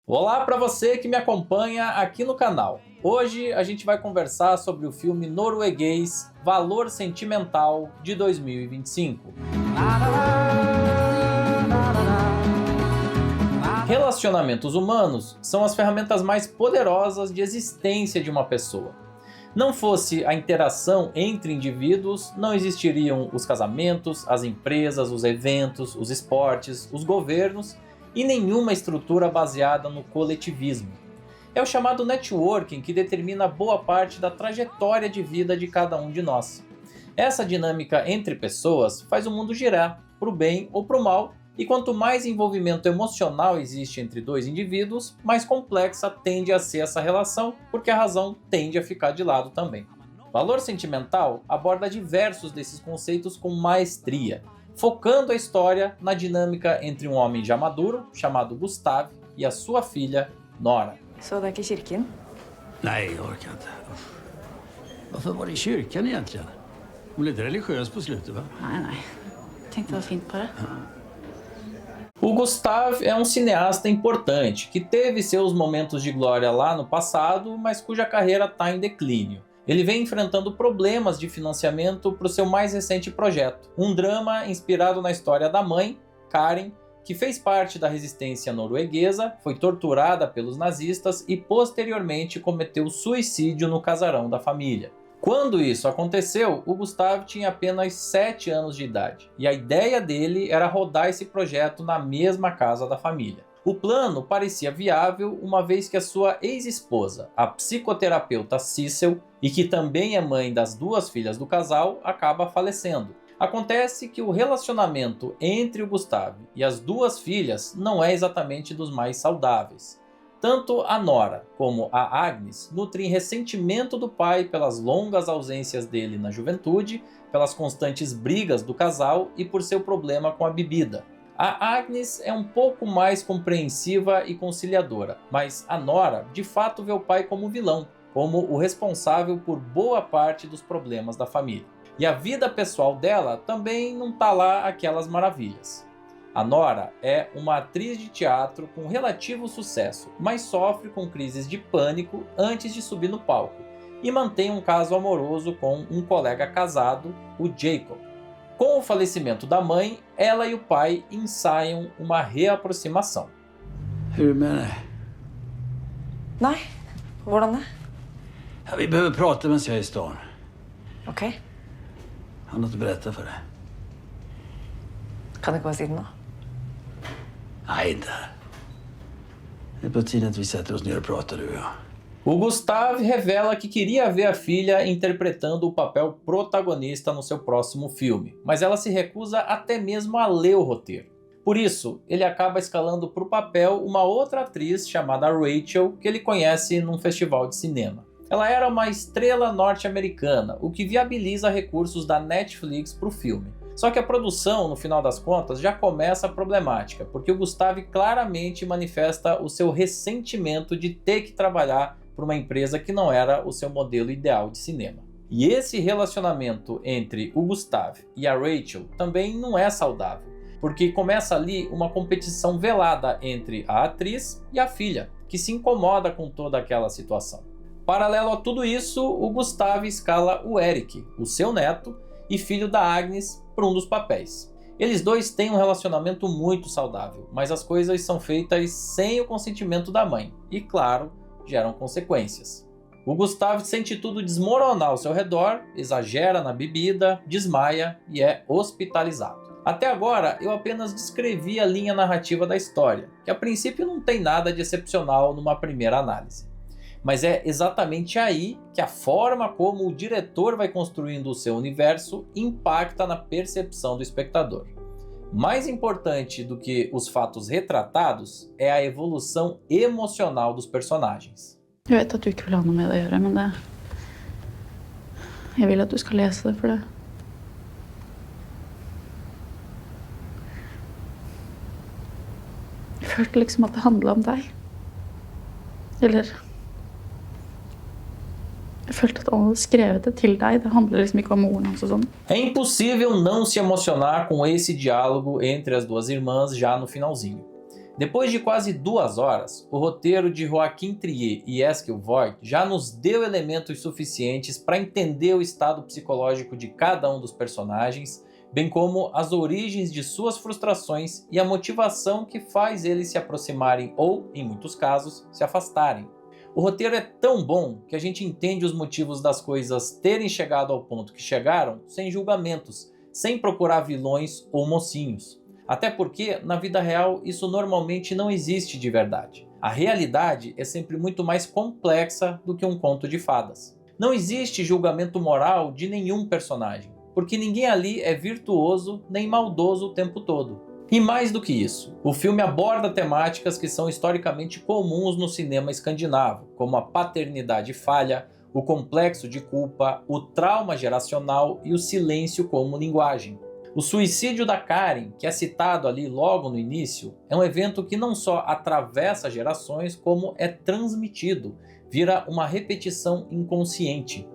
Olá para você que me acompanha aqui no canal. Hoje a gente vai conversar sobre o filme norueguês Valor Sentimental de 2025. Relacionamentos humanos são as ferramentas mais poderosas de existência de uma pessoa. Não fosse a interação entre indivíduos, não existiriam os casamentos, as empresas, os eventos, os esportes, os governos e nenhuma estrutura baseada no coletivismo. É o chamado networking que determina boa parte da trajetória de vida de cada um de nós. Essa dinâmica entre pessoas faz o mundo girar, para o bem ou para o mal, e quanto mais envolvimento emocional existe entre dois indivíduos, mais complexa tende a ser essa relação, porque a razão tende a ficar de lado também. Valor Sentimental aborda diversos desses conceitos com maestria, focando a história na dinâmica entre um homem já maduro, chamado Gustav, e a sua filha, Nora. Så det är inte kyrkan? Nej, jag orkar inte. Usch. Varför var det i kyrkan egentligen? Hon blev lite religiös på slutet, va? Nej. Tänkte det var fint på det. O Gustav é um cineasta importante, que teve seus momentos de glória lá no passado, mas cuja carreira está em declínio. Ele vem enfrentando problemas de financiamento para o seu mais recente projeto, um drama inspirado na história da mãe, Karen, que fez parte da resistência norueguesa, foi torturada pelos nazistas e posteriormente cometeu suicídio no casarão da família. Quando isso aconteceu, o Gustav tinha apenas 7 anos de idade, e a ideia dele era rodar esse projeto na mesma casa da família. O plano parecia viável, uma vez que a sua ex-esposa, a psicoterapeuta Sissel, e que também é mãe das duas filhas do casal, acaba falecendo. Acontece que o relacionamento entre o Gustav e as duas filhas não é exatamente dos mais saudáveis. Tanto a Nora como a Agnes nutrem ressentimento do pai pelas longas ausências dele na juventude, pelas constantes brigas do casal e por seu problema com a bebida. A Agnes é um pouco mais compreensiva e conciliadora, mas a Nora de fato vê o pai como vilão, como o responsável por boa parte dos problemas da família. E a vida pessoal dela também não tá lá aquelas maravilhas. A Nora é uma atriz de teatro com relativo sucesso, mas sofre com crises de pânico antes de subir no palco, e mantém um caso amoroso com um colega casado, o Jacob. Com o falecimento da mãe, ela e o pai ensaiam uma reaproximação. Hur med dig? Nej, hvordan det? Ja, vi behöver prata medan jag är i stan. Okej. Har något att berätta för dig? Kan det ikke bare si det nå? Nej, inte här. Det är på tiden att vi sätter oss ner och pratar, du och jag. O Gustav revela que queria ver a filha interpretando o papel protagonista no seu próximo filme, mas ela se recusa até mesmo a ler o roteiro. Por isso, ele acaba escalando para o papel uma outra atriz chamada Rachel, que ele conhece num festival de cinema. Ela era uma estrela norte-americana, o que viabiliza recursos da Netflix para o filme. Só que a produção, no final das contas, já começa problemática, porque o Gustav claramente manifesta o seu ressentimento de ter que trabalhar para uma empresa que não era o seu modelo ideal de cinema. E esse relacionamento entre o Gustav e a Rachel também não é saudável, porque começa ali uma competição velada entre a atriz e a filha, que se incomoda com toda aquela situação. Paralelo a tudo isso, o Gustav escala o Eric, o seu neto e filho da Agnes, para um dos papéis. Eles dois têm um relacionamento muito saudável, mas as coisas são feitas sem o consentimento da mãe e, claro, geram consequências. O Gustav sente tudo desmoronar ao seu redor, exagera na bebida, desmaia e é hospitalizado. Até agora, eu apenas descrevi a linha narrativa da história, que a princípio não tem nada de excepcional numa primeira análise. Mas é exatamente aí que a forma como o diretor vai construindo o seu universo impacta na percepção do espectador. Mais importante do que os fatos retratados é a evolução emocional dos personagens. Jeg vet at du ikke vil ha noe med det å gjøre, men det... Jeg vil at du skal lese det for det. Jeg følte liksom at det handlet om deg. Eller... Jeg følte at alle hadde skrevet det til deg. Det handler liksom ikke om moren hans og sånn. É impossível não se emocionar com esse diálogo entre as duas irmãs já no finalzinho. Depois de quase 2 horas, o roteiro de Joachim Trier e Eskil Vogt já nos deu elementos suficientes para entender o estado psicológico de cada um dos personagens, bem como as origens de suas frustrações e a motivação que faz eles se aproximarem ou, em muitos casos, se afastarem. O roteiro é tão bom que a gente entende os motivos das coisas terem chegado ao ponto que chegaram sem julgamentos, sem procurar vilões ou mocinhos. Até porque, na vida real, isso normalmente não existe de verdade. A realidade é sempre muito mais complexa do que um conto de fadas. Não existe julgamento moral de nenhum personagem, porque ninguém ali é virtuoso nem maldoso o tempo todo. E mais do que isso, o filme aborda temáticas que são historicamente comuns no cinema escandinavo, como a paternidade falha, o complexo de culpa, o trauma geracional e o silêncio como linguagem. O suicídio da Karen, que é citado ali logo no início, é um evento que não só atravessa gerações, como é transmitido, vira uma repetição inconsciente.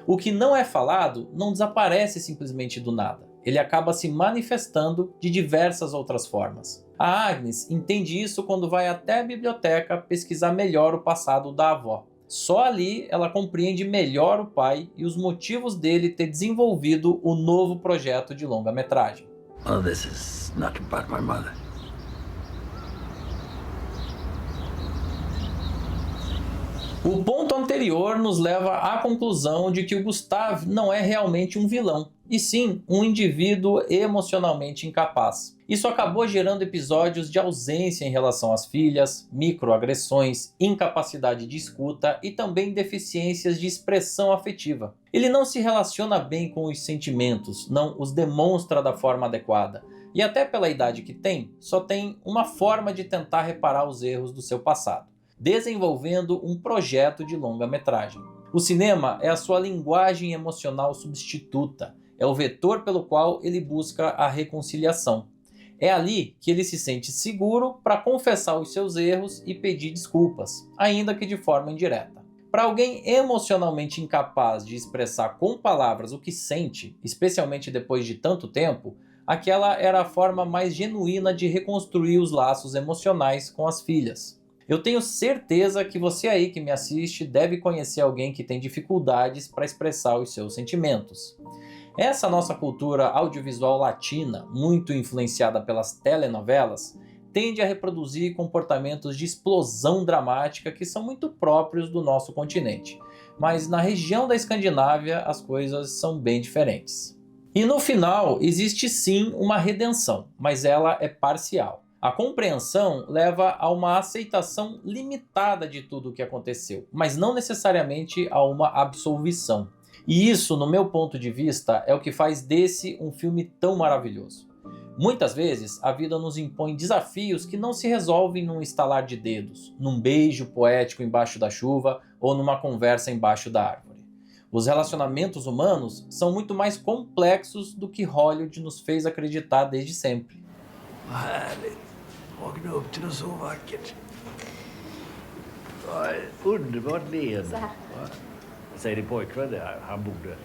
O que não é falado não desaparece simplesmente do nada. Ele acaba se manifestando de diversas outras formas. A Agnes entende isso quando vai até a biblioteca pesquisar melhor o passado da avó. Só ali ela compreende melhor o pai e os motivos dele ter desenvolvido o novo projeto de longa-metragem. Oh, this is not about my mother. O ponto anterior nos leva à conclusão de que o Gustav não é realmente um vilão, e sim um indivíduo emocionalmente incapaz. Isso acabou gerando episódios de ausência em relação às filhas, microagressões, incapacidade de escuta e também deficiências de expressão afetiva. Ele não se relaciona bem com os sentimentos, não os demonstra da forma adequada, e até pela idade que tem, só tem uma forma de tentar reparar os erros do seu passado: desenvolvendo um projeto de longa-metragem. O cinema é a sua linguagem emocional substituta, é o vetor pelo qual ele busca a reconciliação. É ali que ele se sente seguro para confessar os seus erros e pedir desculpas, ainda que de forma indireta. Para alguém emocionalmente incapaz de expressar com palavras o que sente, especialmente depois de tanto tempo, aquela era a forma mais genuína de reconstruir os laços emocionais com as filhas. Eu tenho certeza que você aí que me assiste deve conhecer alguém que tem dificuldades para expressar os seus sentimentos. Essa nossa cultura audiovisual latina, muito influenciada pelas telenovelas, tende a reproduzir comportamentos de explosão dramática que são muito próprios do nosso continente. Mas na região da Escandinávia as coisas são bem diferentes. E no final existe sim uma redenção, mas ela é parcial. A compreensão leva a uma aceitação limitada de tudo o que aconteceu, mas não necessariamente a uma absolvição. E isso, no meu ponto de vista, é o que faz desse um filme tão maravilhoso. Muitas vezes, a vida nos impõe desafios que não se resolvem num estalar de dedos, num beijo poético embaixo da chuva ou numa conversa embaixo da árvore. Os relacionamentos humanos são muito mais complexos do que Hollywood nos fez acreditar desde sempre. Vad härligt. Vakna upp till något så vackert. Ja, underbart leende. Va? Säger din pojkvän det? Han borde.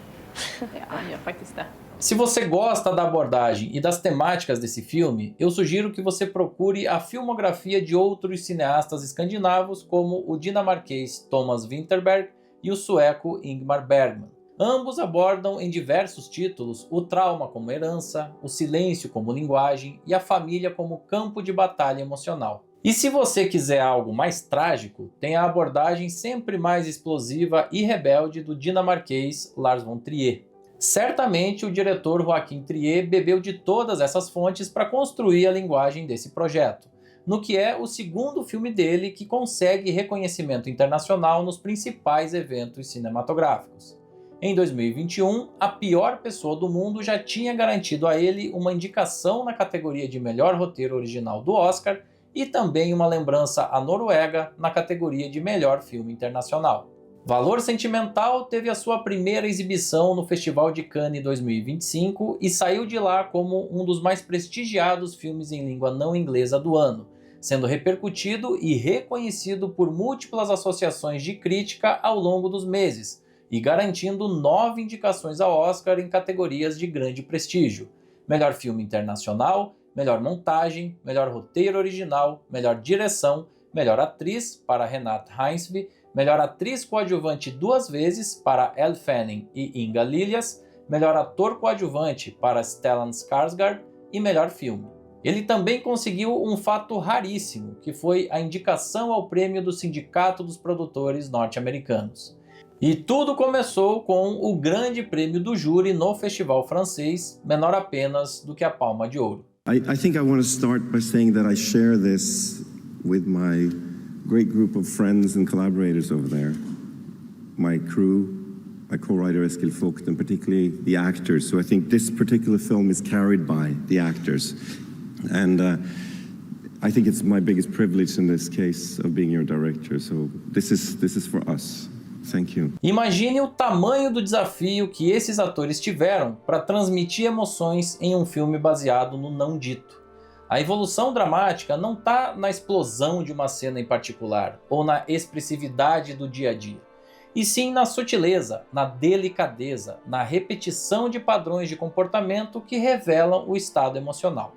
Ja, han gör faktiskt det. Se você gosta da abordagem e das temáticas desse filme, eu sugiro que você procure a filmografia de outros cineastas escandinavos como o dinamarquês Thomas Vinterberg e o sueco Ingmar Bergman. Ambos abordam em diversos títulos o trauma como herança, o silêncio como linguagem e a família como campo de batalha emocional. E se você quiser algo mais trágico, tem a abordagem sempre mais explosiva e rebelde do dinamarquês Lars von Trier. Certamente o diretor Joachim Trier bebeu de todas essas fontes para construir a linguagem desse projeto, no que é o segundo filme dele que consegue reconhecimento internacional nos principais eventos cinematográficos. Em 2021, A Pior Pessoa do Mundo já tinha garantido a ele uma indicação na categoria de melhor roteiro original do Oscar e também uma lembrança à Noruega na categoria de melhor filme internacional. Valor Sentimental teve a sua primeira exibição no Festival de Cannes 2025 e saiu de lá como um dos mais prestigiados filmes em língua não inglesa do ano, sendo repercutido e reconhecido por múltiplas associações de crítica ao longo dos meses, e garantindo 9 indicações ao Oscar em categorias de grande prestígio: melhor filme internacional, melhor montagem, melhor roteiro original, melhor direção, melhor atriz para Renate Reinsve, melhor atriz coadjuvante 2 vezes para Elle Fanning e Inga Liljas, melhor ator coadjuvante para Stellan Skarsgård e melhor filme. Ele também conseguiu um fato raríssimo, que foi a indicação ao prêmio do Sindicato dos Produtores Norte-Americanos. E tudo começou com o grande prêmio do júri no festival francês, menor apenas do que a Palma de Ouro. I think I want to start by saying that I share this with my great group of friends and collaborators over there. My crew, my co-writer Eskil Vogt, and particularly the actors. So I think this particular film is carried by the actors. And I think it's my biggest privilege in this case of being your director. So this is for us. Thank you. Imagine o tamanho do desafio que esses atores tiveram para transmitir emoções em um filme baseado no não dito. A evolução dramática não está na explosão de uma cena em particular ou na expressividade do dia a dia, e sim na sutileza, na delicadeza, na repetição de padrões de comportamento que revelam o estado emocional.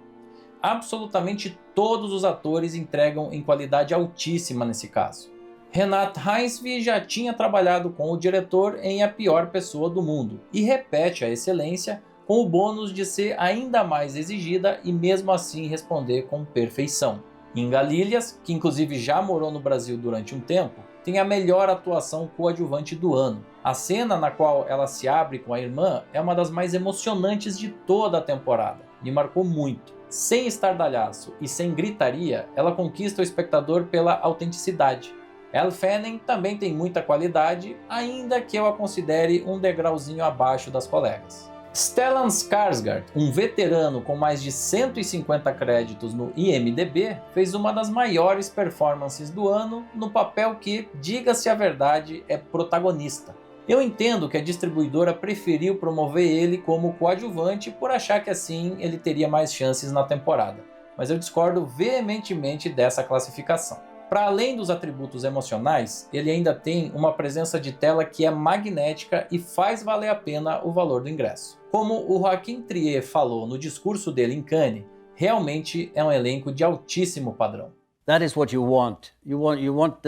Absolutamente todos os atores entregam em qualidade altíssima nesse caso. Renate Reinsve já tinha trabalhado com o diretor em A Pior Pessoa do Mundo e repete a excelência com o bônus de ser ainda mais exigida e mesmo assim responder com perfeição. Inga Liljas, que inclusive já morou no Brasil durante um tempo, tem a melhor atuação coadjuvante do ano. A cena na qual ela se abre com a irmã é uma das mais emocionantes de toda a temporada. Me marcou muito. Sem estardalhaço e sem gritaria, ela conquista o espectador pela autenticidade. Elle Fanning também tem muita qualidade, ainda que eu a considere um degrauzinho abaixo das colegas. Stellan Skarsgård, um veterano com mais de 150 créditos no IMDb, fez uma das maiores performances do ano no papel que, diga-se a verdade, é protagonista. Eu entendo que a distribuidora preferiu promover ele como coadjuvante por achar que assim ele teria mais chances na temporada, mas eu discordo veementemente dessa classificação. Para além dos atributos emocionais, ele ainda tem uma presença de tela que é magnética e faz valer a pena o valor do ingresso. Como o Joaquin Trier falou no discurso dele em Cannes, realmente é um elenco de altíssimo padrão. That is what you want. You want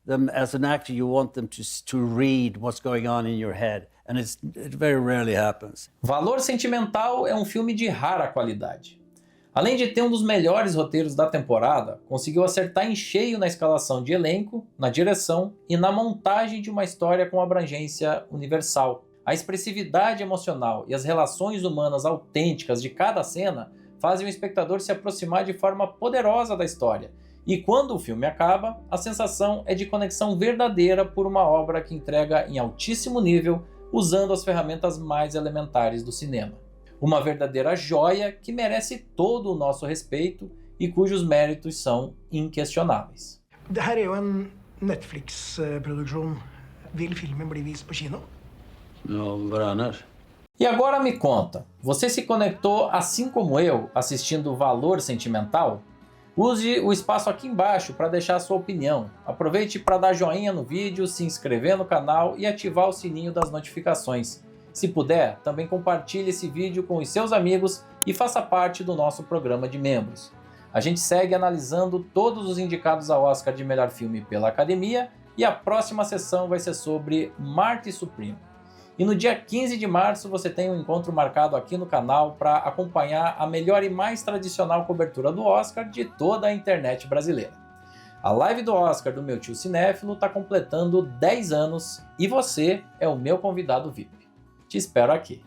them as an actor. You want them to read what's going on in your head, and it very rarely happens. Valor Sentimental é um filme de rara qualidade. Além de ter um dos melhores roteiros da temporada, conseguiu acertar em cheio na escalação de elenco, na direção e na montagem de uma história com abrangência universal. A expressividade emocional e as relações humanas autênticas de cada cena fazem o espectador se aproximar de forma poderosa da história. E quando o filme acaba, a sensação é de conexão verdadeira por uma obra que entrega em altíssimo nível, usando as ferramentas mais elementares do cinema. Uma verdadeira joia que merece todo o nosso respeito e cujos méritos são inquestionáveis. Det här är ju en Netflix-produktion. Vill filmen bli vist på kino? Ja, vad annars? E agora me conta, você se conectou assim como eu assistindo Valor Sentimental? Use o espaço aqui embaixo para deixar a sua opinião. Aproveite para dar joinha no vídeo, se inscrever no canal e ativar o sininho das notificações. Se puder, também compartilhe esse vídeo com os seus amigos e faça parte do nosso programa de membros. A gente segue analisando todos os indicados ao Oscar de melhor filme pela Academia e a próxima sessão vai ser sobre Marty Supreme. E no dia 15 de março você tem um encontro marcado aqui no canal para acompanhar a melhor e mais tradicional cobertura do Oscar de toda a internet brasileira. A live do Oscar do Meu Tio Cinéfilo está completando 10 anos e você é o meu convidado VIP. Te espero aqui.